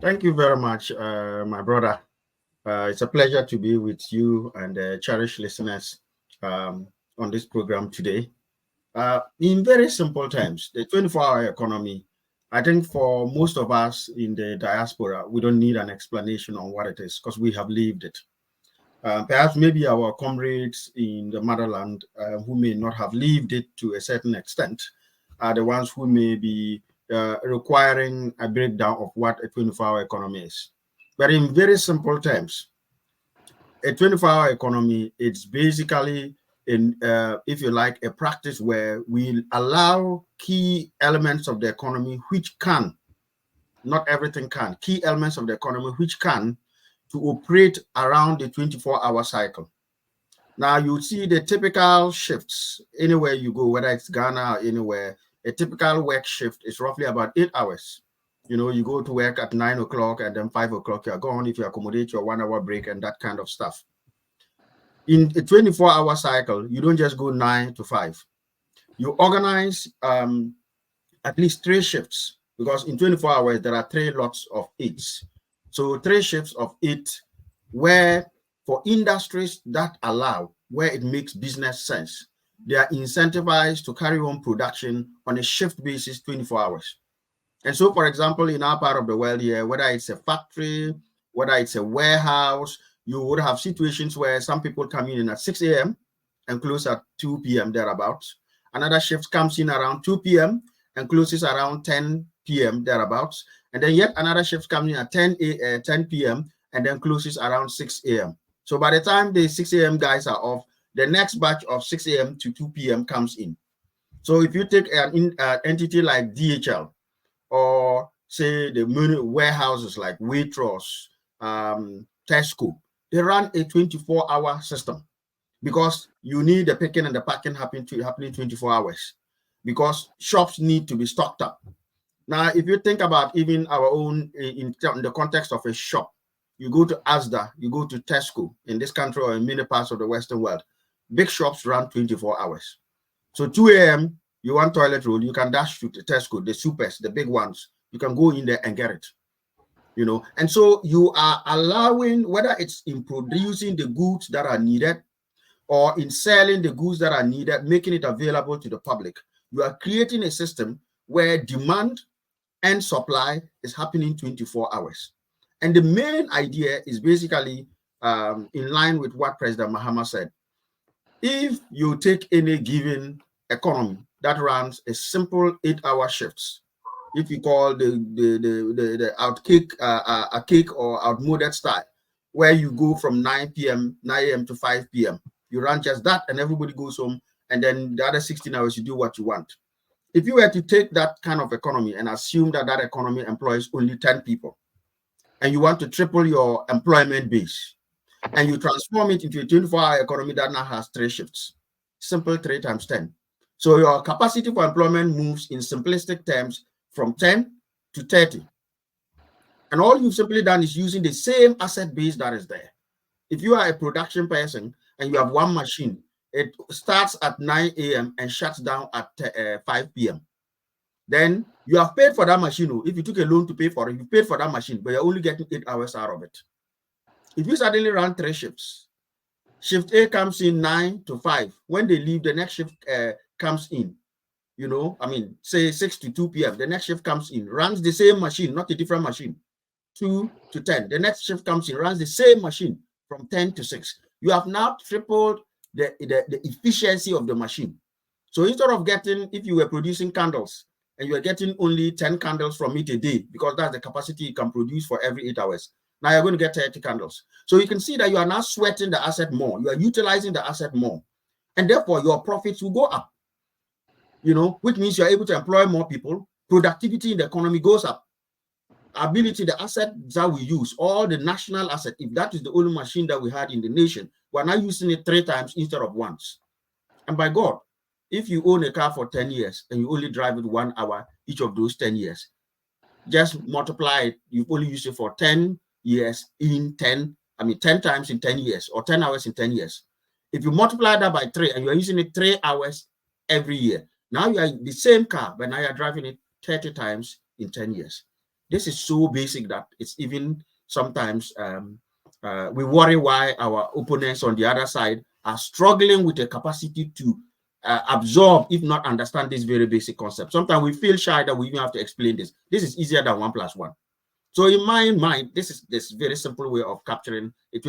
Thank you very much, my brother. It's a pleasure to be with you and cherished listeners on this program today. In very simple terms, the 24-hour economy, I think for most of us in the diaspora, we don't need an explanation on what it is because we have lived it. Perhaps maybe our comrades in the motherland who may not have lived it to a certain extent are the ones who may be requiring a breakdown of what a 24-hour economy is. But in very simple terms, a 24-hour economy, it's basically, if you like, a practice where we allow key elements of the economy which can, not everything can, key elements of the economy which can, to operate around the 24-hour cycle. Now you see the typical shifts anywhere you go, whether it's Ghana or anywhere, a typical work shift is roughly about 8 hours. You know, you go to work at 9 o'clock and then 5 o'clock you're gone if you accommodate your 1 hour break and that kind of stuff. In a 24-hour cycle, you don't just go 9 to 5. You organize at least 3 shifts because in 24 hours there are 3 lots of 8s. So 3 shifts of 8 where for industries that allow, where it makes business sense, they are incentivized to carry on production on a shift basis 24 hours. And so, for example, in our part of the world here, whether it's a factory, whether it's a warehouse, you would have situations where some people come in at 6 a.m. and close at 2 p.m. thereabouts. Another shift comes in around 2 p.m. and closes around 10 p.m. thereabouts. And then yet another shift comes in at 10 p.m. and then closes around 6 a.m. So by the time the 6 a.m. guys are off, the next batch of 6 a.m. to 2 p.m. comes in. So if you take an entity like DHL, or say the many warehouses like Waitrose, Tesco, they run a 24-hour system because you need the picking and the packing happening 24 hours because shops need to be stocked up. Now, if you think about even our own in the context of a shop, you go to Asda, you go to Tesco in this country or in many parts of the Western world, big shops run 24 hours. So 2 a.m., you want toilet roll, you can dash to Tesco, the supers, the big ones. You can go in there and get it, you know. And so you are allowing, whether it's in producing the goods that are needed or in selling the goods that are needed, making it available to the public, you are creating a system where demand and supply is happening 24 hours. And the main idea is basically in line with what President Mahama said. If you take any given economy that runs a simple 8-hour shifts, if you call the a cake or outmoded style, where you go from 9 a.m. to 5 p.m., you run just that and everybody goes home, and then the other 16 hours you do what you want. If you were to take that kind of economy and assume that that economy employs only 10 people, and you want to triple your employment base, and you transform it into a 24-hour economy that now has 3 shifts, simple 3 times 10. So your capacity for employment moves in simplistic terms from 10 to 30. And all you've simply done is using the same asset base that is there. If you are a production person and you have one machine, it starts at 9 a.m. and shuts down at 5 p.m. Then you have paid for that machine. If you took a loan to pay for it, you paid for that machine, but you're only getting 8 hours out of it. If you suddenly run 3 shifts, shift A comes in 9 to 5. When they leave, the next shift comes in. You know, I mean, say 6 to 2 p.m. The next shift comes in, runs the same machine, not a different machine, 2 to 10. The next shift comes in, runs the same machine from 10 to 6. You have now tripled the efficiency of the machine. So instead of getting, if you were producing candles and you are getting only 10 candles from it a day, because that's the capacity you can produce for every 8 hours, now you're going to get 30 candles. So you can see that you are now sweating the asset more. You are utilizing the asset more. And therefore, your profits will go up. You know, which means you're able to employ more people. Productivity in the economy goes up. Ability, the asset that we use, all the national asset, if that is the only machine that we had in the nation, we're now using it 3 times instead of once. And by God, if you own a car for 10 years and you only drive it 1 hour each of those 10 years, just multiply it. You've only used it for 10 years in 10 times in 10 years, or 10 hours in 10 years. If you multiply that by 3 and you're using it 3 hours every year, now you are in the same car, but now you're driving it 30 times in 10 years. This is so basic that it's even sometimes we worry why our opponents on the other side are struggling with the capacity to absorb, if not understand, this very basic concept. Sometimes we feel shy that we even have to explain this. This is easier than 1 + 1. So in my mind, this is this very simple way of capturing it.